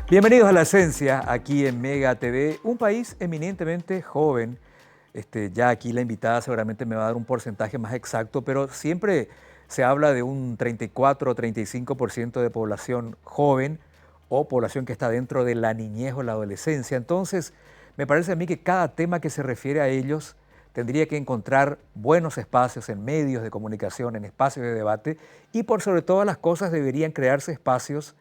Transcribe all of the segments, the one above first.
Bienvenidos a La Esencia, aquí en Mega TV, un país eminentemente joven. Ya aquí la invitada seguramente me va a dar un porcentaje más exacto, pero siempre se habla de un 34 o 35% de población joven o población que está dentro de la niñez o la adolescencia. Entonces, me parece a mí que cada tema que se refiere a ellos tendría que encontrar buenos espacios en medios de comunicación, en espacios de debate y por sobre todas las cosas deberían crearse espacios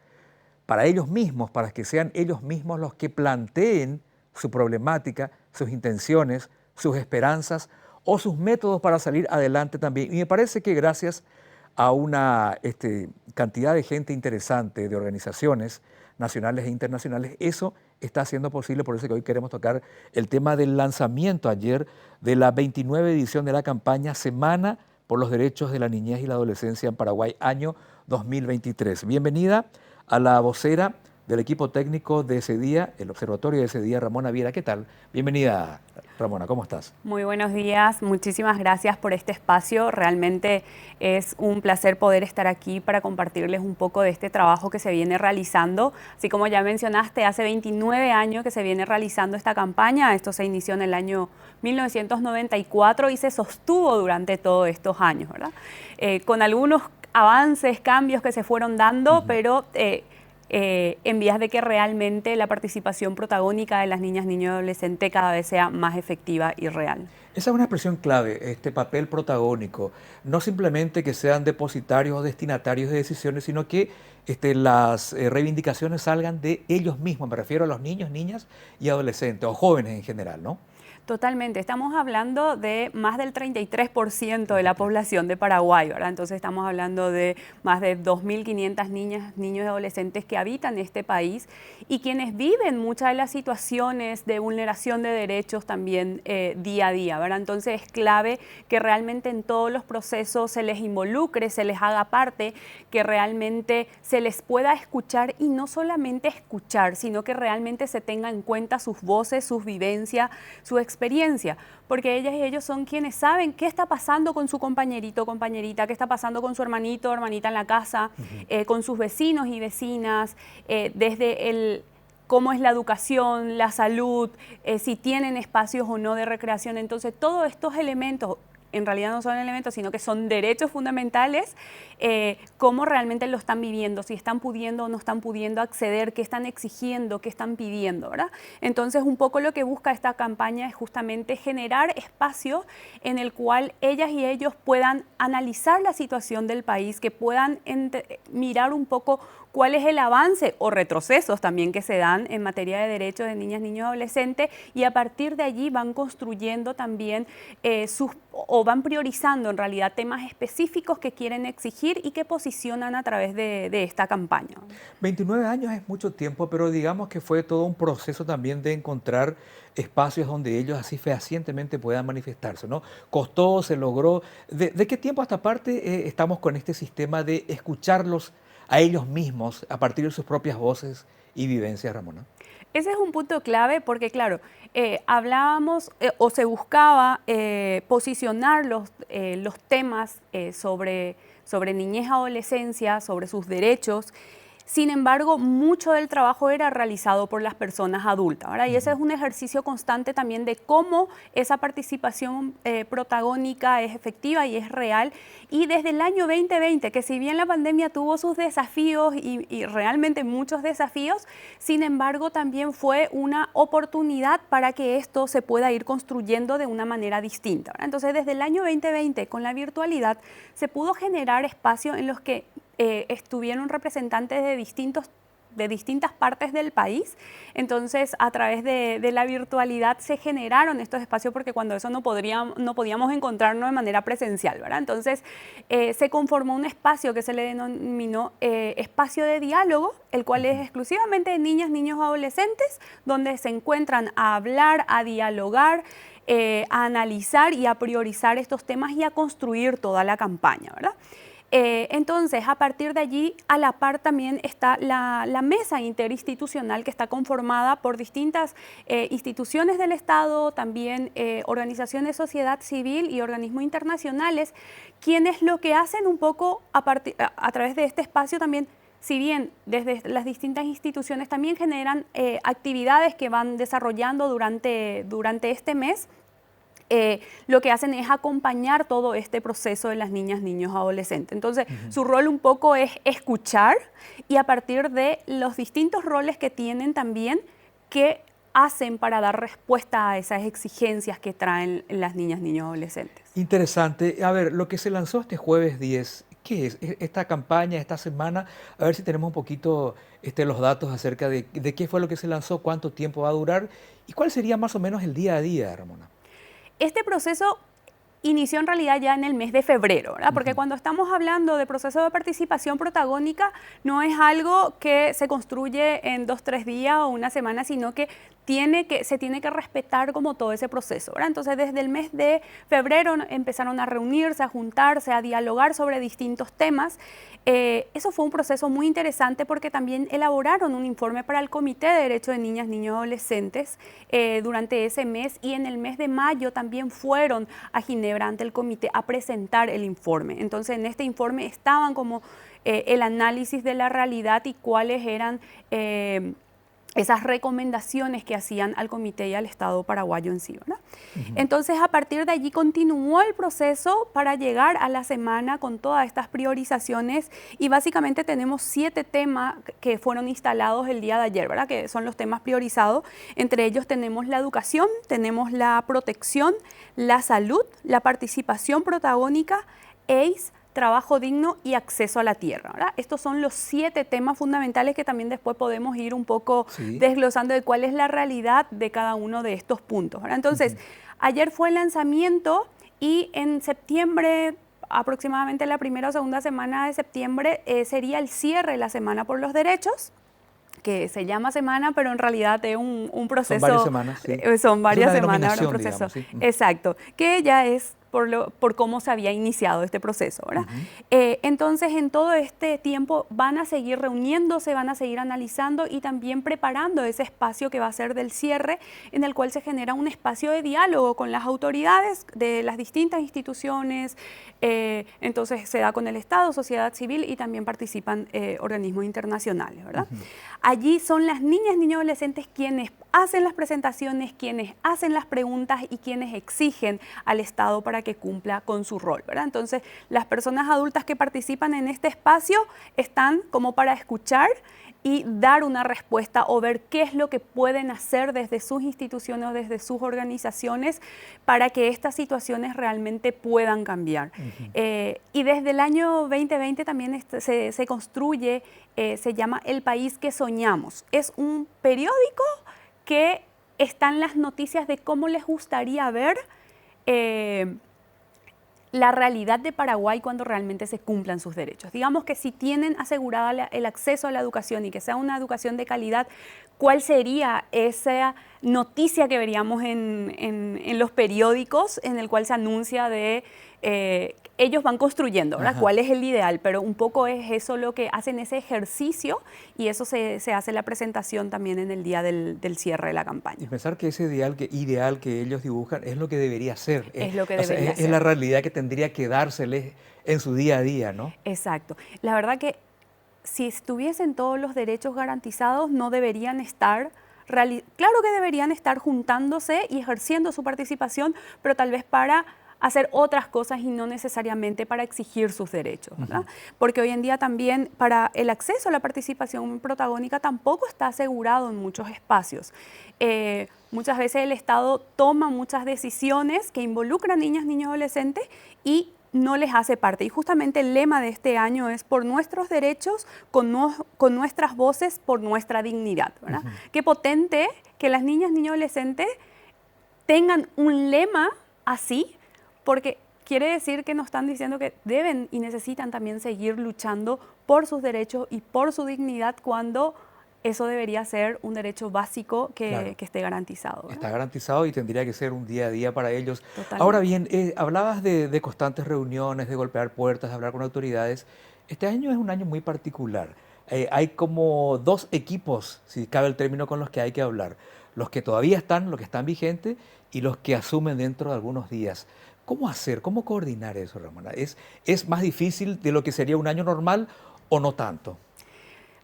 para ellos mismos, para que sean ellos mismos los que planteen su problemática, sus intenciones, sus esperanzas o sus métodos para salir adelante también. Y me parece que gracias a una cantidad de gente interesante, de organizaciones nacionales e internacionales, eso está siendo posible. Por eso que hoy queremos tocar el tema del lanzamiento ayer de la 29 edición de la campaña Semana por los Derechos de la Niñez y la Adolescencia en Paraguay, año 2023. Bienvenida a la vocera del equipo técnico de ese día, el observatorio de ese día, Ramona Viera. ¿Qué tal? Bienvenida, Ramona, ¿cómo estás? Muy buenos días, muchísimas gracias por este espacio. Realmente es un placer poder estar aquí para compartirles un poco de este trabajo que se viene realizando. Así como ya mencionaste, hace 29 años que se viene realizando esta campaña. Esto se inició en el año 1994 y se sostuvo durante todos estos años, ¿verdad? Con algunos avances, cambios que se fueron dando, pero en vías de que realmente la participación protagónica de las niñas, niños y adolescentes cada vez sea más efectiva y real. Esa es una expresión clave, este papel protagónico. No simplemente que sean depositarios o destinatarios de decisiones, sino que las reivindicaciones salgan de ellos mismos. Me refiero a los niños, niñas y adolescentes, o jóvenes en general, ¿no? Totalmente, estamos hablando de más del 33% de la población de Paraguay, ¿verdad? Entonces estamos hablando de más de 2.500 niñas, niños y adolescentes que habitan este país y quienes viven muchas de las situaciones de vulneración de derechos también día a día, ¿verdad? Entonces es clave que realmente en todos los procesos se les involucre, se les haga parte, que realmente se les pueda escuchar y no solamente escuchar, sino que realmente se tenga en cuenta sus voces, sus vivencias, su experiencia, porque ellas y ellos son quienes saben qué está pasando con su compañerito o compañerita, qué está pasando con su hermanito o hermanita en la casa, con sus vecinos y vecinas, desde el cómo es la educación, la salud, si tienen espacios o no de recreación. Entonces, todos estos elementos en realidad no son elementos, sino que son derechos fundamentales, cómo realmente lo están viviendo, si están pudiendo o no están pudiendo acceder, qué están exigiendo, qué están pidiendo, ¿verdad? Entonces, un poco lo que busca esta campaña es justamente generar espacios en el cual ellas y ellos puedan analizar la situación del país, que puedan mirar un poco cuál es el avance o retrocesos también que se dan en materia de derechos de niñas, niños y adolescentes, y a partir de allí van construyendo también o van priorizando en realidad temas específicos que quieren exigir y que posicionan a través de esta campaña. 29 años es mucho tiempo, pero digamos que fue todo un proceso también de encontrar espacios donde ellos así fehacientemente puedan manifestarse, ¿no? Costó, se logró. ¿De qué tiempo a esta parte estamos con este sistema de escucharlos a ellos mismos a partir de sus propias voces y vivencias, Ramona? Ese es un punto clave porque, claro, hablábamos o se buscaba posicionar los temas sobre niñez, adolescencia, sobre sus derechos. Sin embargo, mucho del trabajo era realizado por las personas adultas, ¿verdad? Y ese es un ejercicio constante también de cómo esa participación protagónica es efectiva y es real. Y desde el año 2020, que si bien la pandemia tuvo sus desafíos y realmente muchos desafíos, sin embargo también fue una oportunidad para que esto se pueda ir construyendo de una manera distinta, ¿verdad? Entonces, desde el año 2020, con la virtualidad, se pudo generar espacios en los que estuvieron representantes de distintas partes del país. Entonces, a través de la virtualidad se generaron estos espacios porque cuando eso no podíamos encontrarnos de manera presencial, ¿verdad? Entonces, se conformó un espacio que se le denominó espacio de diálogo, el cual es exclusivamente de niñas, niños, adolescentes, donde se encuentran a hablar, a dialogar, a analizar y a priorizar estos temas y a construir toda la campaña, ¿verdad? Entonces, a partir de allí, a la par también está la mesa interinstitucional que está conformada por distintas instituciones del Estado, también organizaciones de sociedad civil y organismos internacionales, quienes lo que hacen un poco a través de este espacio también si bien desde las distintas instituciones también generan actividades que van desarrollando durante este mes, lo que hacen es acompañar todo este proceso de las niñas, niños, adolescentes. Entonces, su rol un poco es escuchar y a partir de los distintos roles que tienen también, que hacen para dar respuesta a esas exigencias que traen las niñas, niños, adolescentes. Interesante. A ver, lo que se lanzó este jueves 10, ¿qué es? Esta campaña, esta semana, a ver si tenemos un poquito los datos acerca de qué fue lo que se lanzó, cuánto tiempo va a durar y cuál sería más o menos el día a día, Ramona. Este proceso inició en realidad ya en el mes de febrero, ¿verdad? Porque cuando estamos hablando de proceso de participación protagónica, no es algo que se construye en 2, 3 días o una semana, sino que se tiene que respetar como todo ese proceso, ¿verdad? Entonces, desde el mes de febrero empezaron a reunirse, a juntarse, a dialogar sobre distintos temas. Eso fue un proceso muy interesante porque también elaboraron un informe para el Comité de Derechos de Niñas, Niños y Adolescentes durante ese mes, y en el mes de mayo también fueron a Ginebra ante el comité a presentar el informe. Entonces, en este informe estaban como el análisis de la realidad y cuáles eran esas recomendaciones que hacían al comité y al Estado paraguayo en sí, ¿verdad? Entonces, a partir de allí continuó el proceso para llegar a la semana con todas estas priorizaciones, y básicamente tenemos 7 temas que fueron instalados el día de ayer, ¿verdad? Que son los temas priorizados. Entre ellos tenemos la educación, tenemos la protección, la salud, la participación protagónica, AIDS, trabajo digno y acceso a la tierra, ¿verdad? Estos son los 7 temas fundamentales que también después podemos ir un poco desglosando de cuál es la realidad de cada uno de estos puntos, ¿verdad? Entonces, ayer fue el lanzamiento y en septiembre, aproximadamente la primera o segunda semana de septiembre, sería el cierre de la Semana por los Derechos, que se llama semana, pero en realidad es un proceso. Son varias semanas, sí. Son varias semanas, un proceso. Digamos, sí. Exacto, que ya es por cómo se había iniciado este proceso, ¿verdad? Entonces, en todo este tiempo van a seguir reuniéndose, van a seguir analizando y también preparando ese espacio que va a ser del cierre, en el cual se genera un espacio de diálogo con las autoridades de las distintas instituciones. Entonces, se da con el Estado, sociedad civil y también participan organismos internacionales, ¿verdad? Allí son las niñas, niños y adolescentes quienes hacen las presentaciones, quienes hacen las preguntas y quienes exigen al Estado para que cumpla con su rol, ¿verdad? Entonces, las personas adultas que participan en este espacio están como para escuchar y dar una respuesta o ver qué es lo que pueden hacer desde sus instituciones o desde sus organizaciones para que estas situaciones realmente puedan cambiar. Y desde el año 2020 también se construye, se llama El País que Soñamos. Es un periódico que están las noticias de cómo les gustaría ver la realidad de Paraguay cuando realmente se cumplan sus derechos. Digamos que si tienen asegurada el acceso a la educación y que sea una educación de calidad, ¿cuál sería esa noticia que veríamos en los periódicos en el cual se anuncia de ellos van construyendo, ¿verdad? ¿Cuál es el ideal? Pero un poco es eso lo que hacen, ese ejercicio, y eso se hace la presentación también en el día del cierre de la campaña. Y pensar que ese ideal que ellos dibujan es lo que debería ser. Es lo que debería ser. Es la realidad que tendría que dárseles en su día a día, ¿no? Exacto. La verdad que si estuviesen todos los derechos garantizados, no deberían estar... Claro que deberían estar juntándose y ejerciendo su participación, pero tal vez para hacer otras cosas y no necesariamente para exigir sus derechos, ¿verdad? Porque hoy en día también para el acceso a la participación protagónica tampoco está asegurado en muchos espacios. Muchas veces el Estado toma muchas decisiones que involucran niñas, niños, adolescentes y no les hace parte. Y justamente el lema de este año es por nuestros derechos, con nuestras voces, por nuestra dignidad, ¿verdad? Qué potente que las niñas, niños, adolescentes tengan un lema así, porque quiere decir que nos están diciendo que deben y necesitan también seguir luchando por sus derechos y por su dignidad cuando eso debería ser un derecho básico que esté garantizado, ¿verdad? Está garantizado y tendría que ser un día a día para ellos. Totalmente. Ahora bien, hablabas de constantes reuniones, de golpear puertas, de hablar con autoridades. Este año es un año muy particular. Hay como 2 equipos, si cabe el término, con los que hay que hablar. Los que todavía están, los que están vigentes y los que asumen dentro de algunos días. ¿Cómo hacer? ¿Cómo coordinar eso, Ramona? ¿Es más difícil de lo que sería un año normal o no tanto?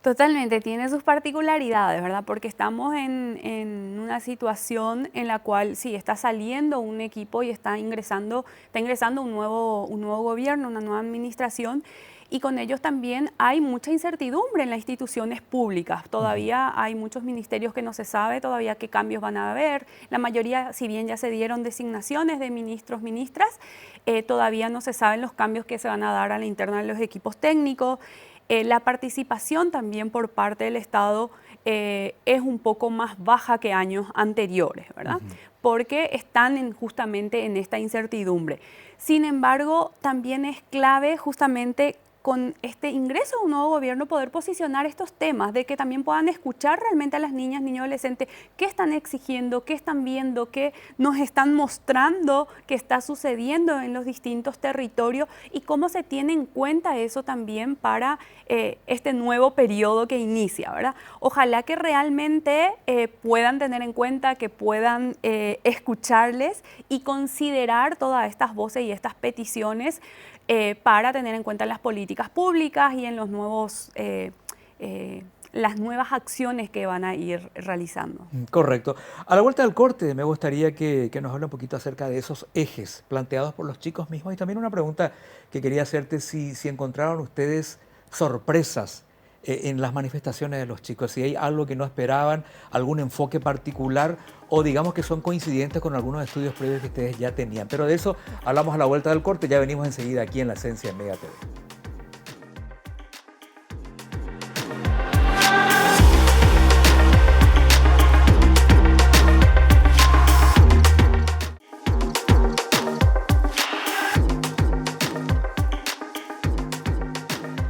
Totalmente, tiene sus particularidades, ¿verdad? Porque estamos en una situación en la cual sí, está saliendo un equipo y está ingresando un nuevo gobierno, una nueva administración, y con ellos también hay mucha incertidumbre en las instituciones públicas. Ujú. Todavía hay muchos ministerios que no se sabe todavía qué cambios van a haber. La mayoría, si bien ya se dieron designaciones de ministros, ministras, todavía no se saben los cambios que se van a dar a la interna de los equipos técnicos. La participación también por parte del Estado es un poco más baja que años anteriores, ¿verdad? Ujú. Porque están justamente en esta incertidumbre. Sin embargo, también es clave justamente con este ingreso a un nuevo gobierno poder posicionar estos temas, de que también puedan escuchar realmente a las niñas, niños, adolescentes, qué están exigiendo, qué están viendo, qué nos están mostrando que está sucediendo en los distintos territorios y cómo se tiene en cuenta eso también para este nuevo periodo que inicia, ¿verdad? Ojalá que realmente puedan tener en cuenta, que puedan escucharles y considerar todas estas voces y estas peticiones para tener en cuenta las políticas públicas y en los las nuevas acciones que van a ir realizando. Correcto. A la vuelta del corte me gustaría que nos hable un poquito acerca de esos ejes planteados por los chicos mismos y también una pregunta que quería hacerte, si encontraron ustedes sorpresas en las manifestaciones de los chicos, si hay algo que no esperaban, algún enfoque particular o digamos que son coincidentes con algunos estudios previos que ustedes ya tenían. Pero de eso hablamos a la vuelta del corte, ya venimos enseguida aquí en La Esencia en Mega TV.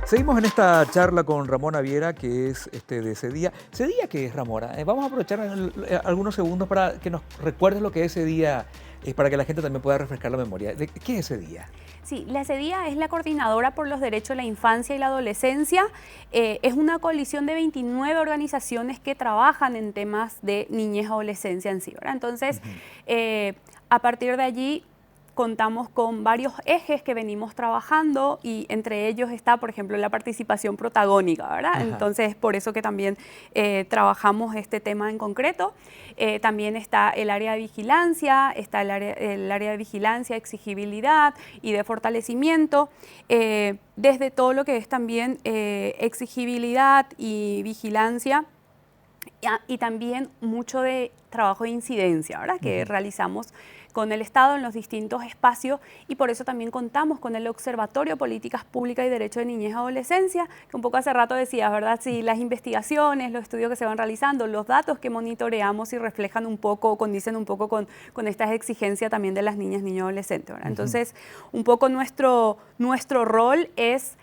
Seguimos en esta charla con Ramona Viera, que es de Cedía. ¿Cedía qué es, Ramona? Vamos a aprovechar algunos segundos para que nos recuerdes lo que es Cedía, para que la gente también pueda refrescar la memoria. ¿Qué es Cedía? Sí, la CEDIA es la Coordinadora por los Derechos de la Infancia y la Adolescencia. Es una coalición de 29 organizaciones que trabajan en temas de niñez y adolescencia en sí, ¿verdad? Entonces, a partir de allí contamos con varios ejes que venimos trabajando y entre ellos está, por ejemplo, la participación protagónica, ¿verdad? Ajá. Entonces, por eso que también trabajamos este tema en concreto. También está el área de vigilancia, está el área de vigilancia, exigibilidad y de fortalecimiento. Desde todo lo que es también exigibilidad y vigilancia, y también mucho de trabajo de incidencia, ¿verdad? Que realizamos con el Estado en los distintos espacios y por eso también contamos con el Observatorio Políticas Públicas y Derecho de Niñez y Adolescencia, que un poco hace rato decías, ¿verdad? Si las investigaciones, los estudios que se van realizando, los datos que monitoreamos y reflejan un poco, condicen un poco con estas exigencias también de las niñas, niños y adolescentes, ¿verdad? Entonces, un poco nuestro rol es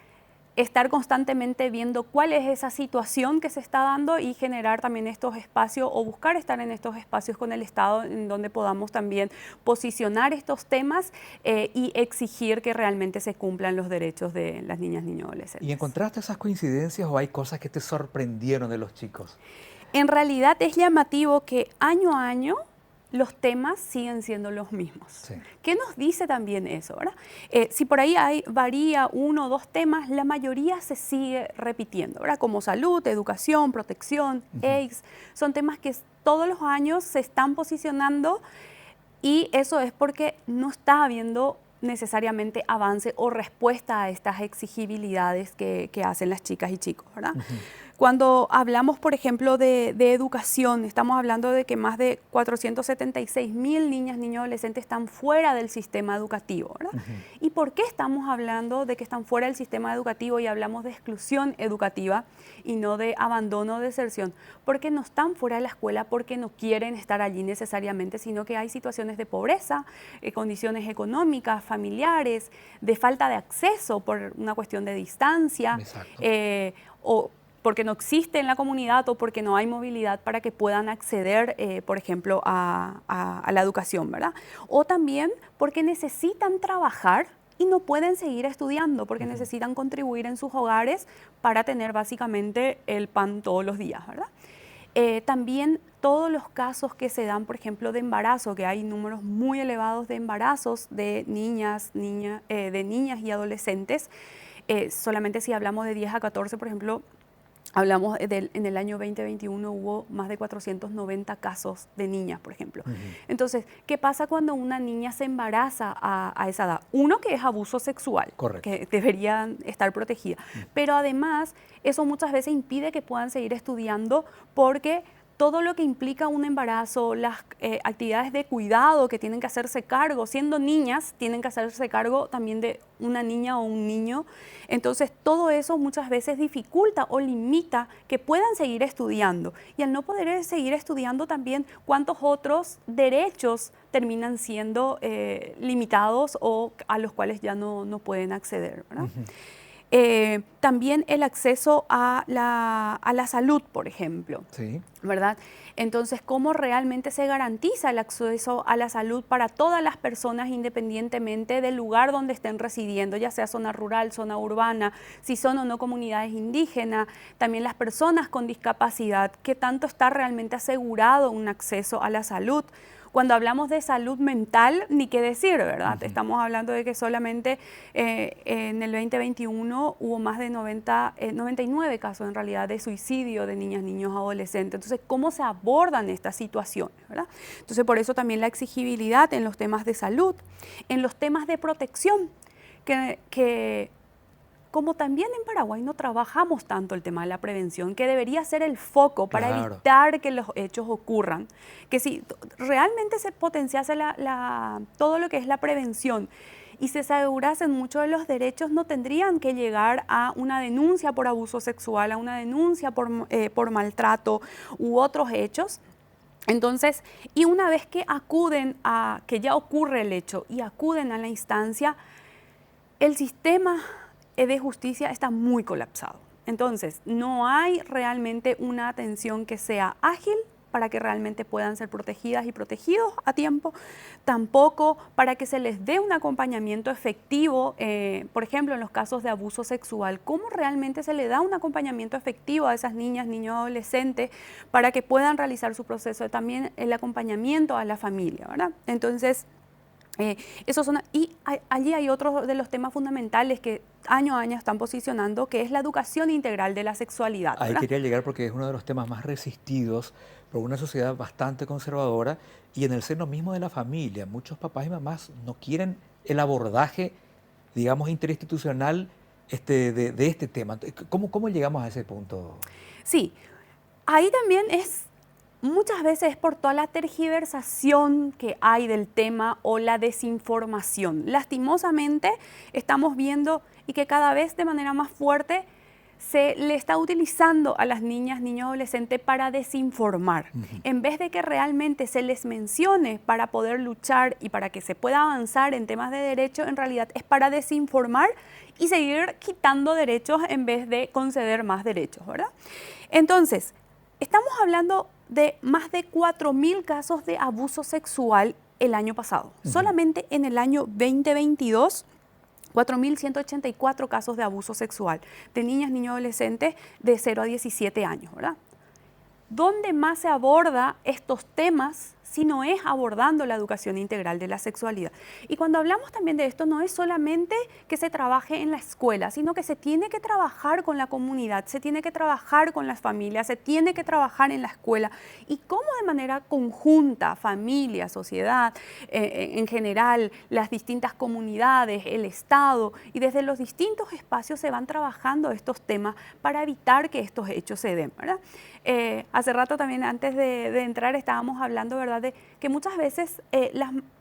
estar constantemente viendo cuál es esa situación que se está dando y generar también estos espacios o buscar estar en estos espacios con el Estado en donde podamos también posicionar estos temas y exigir que realmente se cumplan los derechos de las niñas, niños y adolescentes. ¿Y encontraste esas coincidencias o hay cosas que te sorprendieron de los chicos? En realidad es llamativo que año a año los temas siguen siendo los mismos. Sí. ¿Qué nos dice también eso, verdad? Si por ahí varía uno o dos temas, la mayoría se sigue repitiendo, ¿verdad? Como salud, educación, protección, AIDS, son temas que todos los años se están posicionando y eso es porque no está habiendo necesariamente avance o respuesta a estas exigibilidades que hacen las chicas y chicos, ¿verdad? Cuando hablamos, por ejemplo, de educación, estamos hablando de que más de 476.000 niñas, niños y adolescentes están fuera del sistema educativo, ¿verdad? ¿Y por qué estamos hablando de que están fuera del sistema educativo y hablamos de exclusión educativa y no de abandono o deserción? Porque no están fuera de la escuela porque no quieren estar allí necesariamente, sino que hay situaciones de pobreza, condiciones económicas, familiares, de falta de acceso por una cuestión de distancia, o porque no existe en la comunidad o porque no hay movilidad para que puedan acceder, por ejemplo, a la educación, ¿verdad? O también porque necesitan trabajar y no pueden seguir estudiando, porque necesitan contribuir en sus hogares para tener básicamente el pan todos los días, ¿verdad? También todos los casos que se dan, por ejemplo, de embarazo, que hay números muy elevados de embarazos de niñas y adolescentes, solamente si hablamos de 10 a 14, por ejemplo, Hablamos en el año 2021 hubo más de 490 casos de niñas, por ejemplo. Entonces, ¿qué pasa cuando una niña se embaraza a esa edad? Uno, que es abuso sexual, Correcto. que deberían estar protegidas. Pero además, eso muchas veces impide que puedan seguir estudiando porque todo lo que implica un embarazo, las actividades de cuidado que tienen que hacerse cargo, siendo niñas, tienen que hacerse cargo también de una niña o un niño. Entonces, todo eso muchas veces dificulta o limita que puedan seguir estudiando. Y al no poder seguir estudiando también, ¿cuántos otros derechos terminan siendo limitados o a los cuales ya no pueden acceder, ¿verdad? También el acceso a la salud, por ejemplo, Sí. ¿verdad? Entonces, ¿cómo realmente se garantiza el acceso a la salud para todas las personas independientemente del lugar donde estén residiendo, ya sea zona rural, zona urbana, si son o no comunidades indígenas, también las personas con discapacidad, qué tanto está realmente asegurado un acceso a la salud? Cuando hablamos de salud mental, ni qué decir, ¿verdad? Estamos hablando de que solamente en el 2021 hubo más de 99 casos en realidad de suicidio de niñas, niños, adolescentes. Entonces, ¿cómo se abordan estas situaciones, ¿verdad? Entonces, por eso también la exigibilidad en los temas de salud, en los temas de protección, que como también en Paraguay no trabajamos tanto el tema de la prevención, que debería ser el foco para evitar que los hechos ocurran, que si realmente se potenciase todo lo que es la prevención y se asegurasen muchos de los derechos, no tendrían que llegar a una denuncia por abuso sexual, a una denuncia por maltrato u otros hechos. Entonces, y una vez que acuden a, que ya ocurre el hecho y acuden a la instancia, el sistema de justicia está muy colapsado. Entonces, no hay realmente una atención que sea ágil para que realmente puedan ser protegidas y protegidos a tiempo, tampoco para que se les dé un acompañamiento efectivo, por ejemplo, en los casos de abuso sexual, cómo realmente se le da un acompañamiento efectivo a esas niñas, niños, adolescentes, para que puedan realizar su proceso, también el acompañamiento a la familia, ¿verdad? Entonces, allí hay otro de los temas fundamentales que año a año están posicionando, que es la educación integral de la sexualidad, Ahí ¿verdad? quería llegar porque es uno de los temas más resistidos por una sociedad bastante conservadora y en el seno mismo de la familia. Muchos papás y mamás no quieren el abordaje, digamos, interinstitucional de este tema. ¿Cómo llegamos a ese punto? Sí, ahí también muchas veces es por toda la tergiversación que hay del tema o la desinformación. Lastimosamente estamos viendo y que cada vez de manera más fuerte se le está utilizando a las niñas, niños, adolescentes para desinformar. En vez de que realmente se les mencione para poder luchar y para que se pueda avanzar en temas de derechos, en realidad es para desinformar y seguir quitando derechos en vez de conceder más derechos, ¿verdad? Entonces, estamos hablando de más de 4.000 casos de abuso sexual el año pasado. Solamente en el año 2022, 4.184 casos de abuso sexual de niñas, niños, adolescentes de 0 a 17 años, ¿verdad? ¿Dónde más se aborda estos temas si no es abordando la educación integral de la sexualidad? Y cuando hablamos también de esto, no es solamente que se trabaje en la escuela, sino que se tiene que trabajar con la comunidad, se tiene que trabajar con las familias, se tiene que trabajar en la escuela. Y cómo de manera conjunta, familia, sociedad, en general, las distintas comunidades, el Estado, y desde los distintos espacios se van trabajando estos temas para evitar que estos hechos se den, ¿verdad? Hace rato también, antes de entrar, estábamos hablando, ¿verdad?, de que muchas veces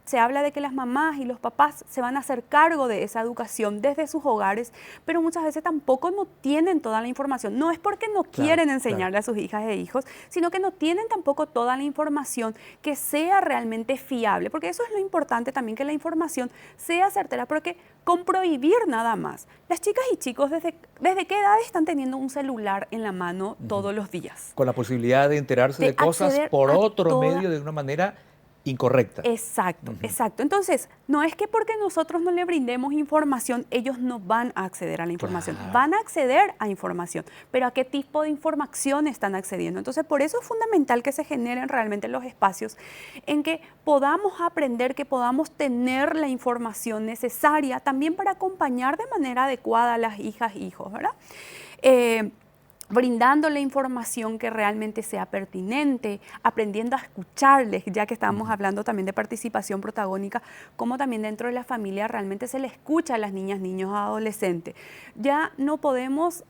se habla de que las mamás y los papás se van a hacer cargo de esa educación desde sus hogares, pero muchas veces tampoco no tienen toda la información. No es porque no quieren enseñarle a sus hijas e hijos, sino que no tienen tampoco toda la información que sea realmente fiable, porque eso es lo importante también, que la información sea certera, porque con prohibir nada más, las chicas y chicos ¿desde qué edad están teniendo un celular en la mano todos los días? Con la posibilidad de enterarse de cosas por otro medio de una manera incorrecta. Exacto, exacto. Entonces, no es que porque nosotros no le brindemos información, ellos no van a acceder a la información. Van a acceder a información, pero ¿a qué tipo de información están accediendo? Entonces, por eso es fundamental que se generen realmente los espacios en que podamos aprender, que podamos tener la información necesaria también para acompañar de manera adecuada a las hijas e hijos, ¿verdad? brindándole información que realmente sea pertinente, aprendiendo a escucharles, ya que estábamos hablando también de participación protagónica, como también dentro de la familia realmente se le escucha a las niñas, niños, adolescentes. Ya no podemos,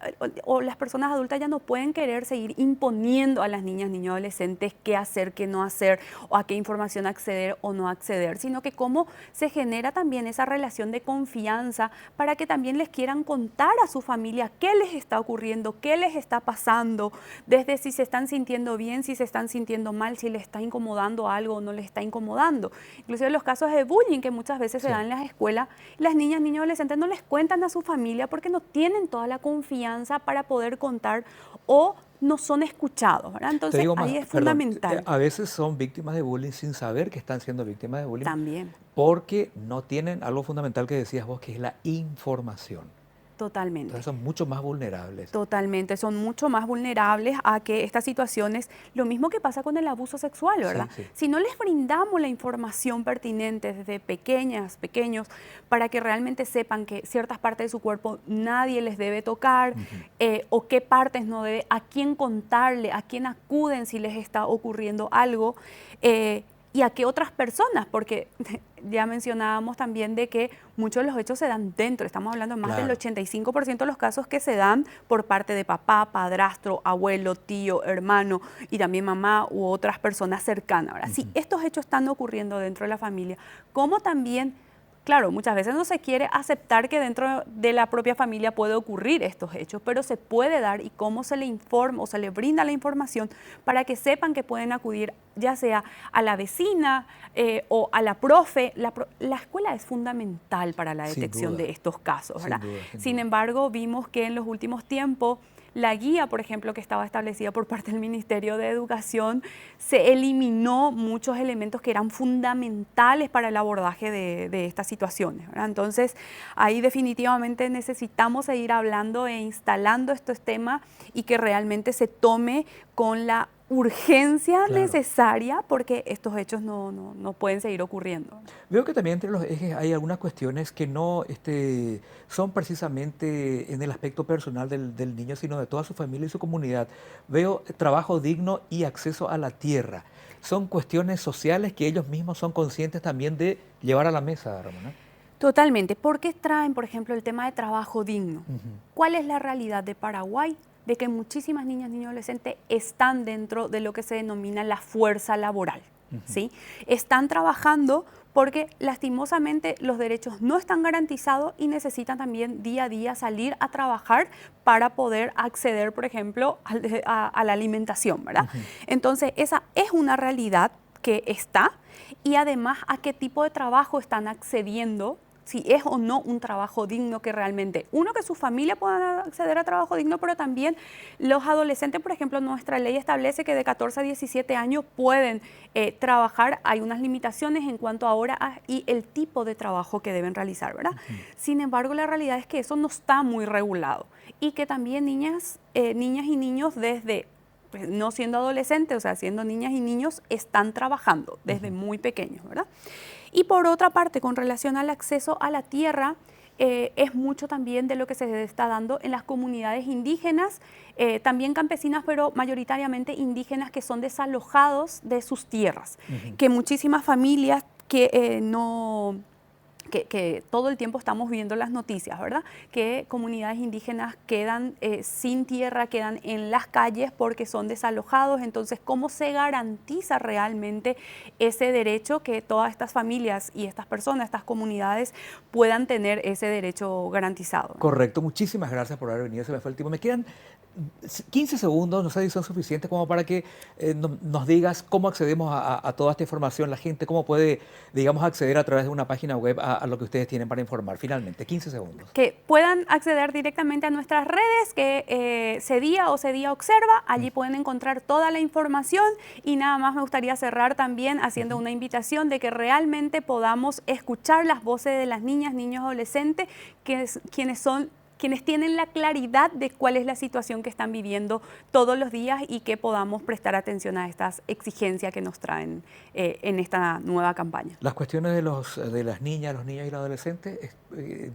o las personas adultas ya no pueden querer seguir imponiendo a las niñas, niños, adolescentes qué hacer, qué no hacer, o a qué información acceder o no acceder, sino que cómo se genera también esa relación de confianza para que también les quieran contar a su familia qué les está ocurriendo, qué les está pasando, desde si se están sintiendo bien, si se están sintiendo mal, si les está incomodando algo o no les está incomodando. Inclusive los casos de bullying que muchas veces se dan en las escuelas, las niñas, niños, adolescentes no les cuentan a su familia porque no tienen toda la confianza para poder contar o no son escuchados, ¿verdad? Te Entonces digo ahí más, es perdón, fundamental. a veces son víctimas de bullying sin saber que están siendo víctimas de bullying También. porque no tienen algo fundamental que decías vos, que es la información. Totalmente. Entonces son mucho más vulnerables. Totalmente, son mucho más vulnerables a que estas situaciones, lo mismo que pasa con el abuso sexual, ¿verdad? Sí, sí. Si no les brindamos la información pertinente desde pequeños, para que realmente sepan que ciertas partes de su cuerpo nadie les debe tocar, o qué partes no debe, a quién contarle, a quién acuden si les está ocurriendo algo, y a qué otras personas, porque ya mencionábamos también de que muchos de los hechos se dan dentro, estamos hablando de más del 85% de los casos que se dan por parte de papá, padrastro, abuelo, tío, hermano y también mamá u otras personas cercanas. Ahora, si estos hechos están ocurriendo dentro de la familia, ¿cómo también? Claro, muchas veces no se quiere aceptar que dentro de la propia familia puede ocurrir estos hechos, pero se puede dar y cómo se le informa o se le brinda la información para que sepan que pueden acudir ya sea a la vecina o a la profe. La escuela es fundamental para la detección de estos casos, ¿verdad? Sin embargo, vimos que en los últimos tiempos la guía, por ejemplo, que estaba establecida por parte del Ministerio de Educación, se eliminó muchos elementos que eran fundamentales para el abordaje de estas situaciones, ¿verdad? Entonces, ahí definitivamente necesitamos seguir hablando e instalando estos temas y que realmente se tome con la urgencia necesaria, porque estos hechos no pueden seguir ocurriendo. Veo que también entre los ejes hay algunas cuestiones que no son precisamente en el aspecto personal del niño, sino de toda su familia y su comunidad. Veo trabajo digno y acceso a la tierra. Son cuestiones sociales que ellos mismos son conscientes también de llevar a la mesa, Ramona. Totalmente. ¿Por qué traen, por ejemplo, el tema de trabajo digno? ¿Cuál es la realidad de Paraguay? De que muchísimas niñas, niños, adolescentes están dentro de lo que se denomina la fuerza laboral, ¿sí? Están trabajando porque lastimosamente los derechos no están garantizados y necesitan también día a día salir a trabajar para poder acceder, por ejemplo, a la alimentación, ¿verdad? Entonces, esa es una realidad que está, y además a qué tipo de trabajo están accediendo, si es o no un trabajo digno que realmente, uno, que su familia pueda acceder a trabajo digno, pero también los adolescentes, por ejemplo, nuestra ley establece que de 14 a 17 años pueden trabajar. Hay unas limitaciones en cuanto a horas y el tipo de trabajo que deben realizar, ¿verdad? Sin embargo, la realidad es que eso no está muy regulado y que también niñas y niños desde, pues, no siendo adolescentes, o sea, siendo niñas y niños, están trabajando desde muy pequeños, ¿verdad? Y por otra parte, con relación al acceso a la tierra, es mucho también de lo que se está dando en las comunidades indígenas, también campesinas, pero mayoritariamente indígenas, que son desalojados de sus tierras, que muchísimas familias que todo el tiempo estamos viendo las noticias, ¿verdad? Que comunidades indígenas quedan sin tierra, quedan en las calles porque son desalojados. Entonces, ¿cómo se garantiza realmente ese derecho, que todas estas familias y estas personas, estas comunidades, puedan tener ese derecho garantizado? Correcto, muchísimas gracias por haber venido, se me fue el tiempo. Me quedan 15 segundos, no sé si son suficientes como para que nos digas cómo accedemos a toda esta información, la gente, cómo puede, digamos, acceder a través de una página web a lo que ustedes tienen para informar. Finalmente, 15 segundos. Que puedan acceder directamente a nuestras redes, que CEDIA o CEDIA Observa, allí pueden encontrar toda la información. Y nada más me gustaría cerrar también haciendo una invitación de que realmente podamos escuchar las voces de las niñas, niños, adolescentes, quienes son quienes tienen la claridad de cuál es la situación que están viviendo todos los días y que podamos prestar atención a estas exigencias que nos traen en esta nueva campaña. Las cuestiones de las niñas, los niños y los adolescentes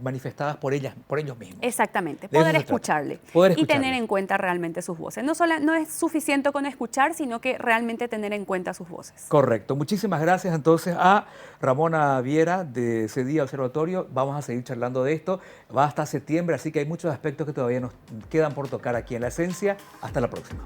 manifestadas por ellos mismos. Exactamente, poder escucharle y tener en cuenta realmente sus voces. No es suficiente con escuchar, sino que realmente tener en cuenta sus voces. Correcto. Muchísimas gracias entonces a Ramona Viera de CEDIA Observatorio. Vamos a seguir charlando de esto. Va hasta septiembre, así que hay muchos aspectos que todavía nos quedan por tocar aquí en La Esencia. Hasta la próxima.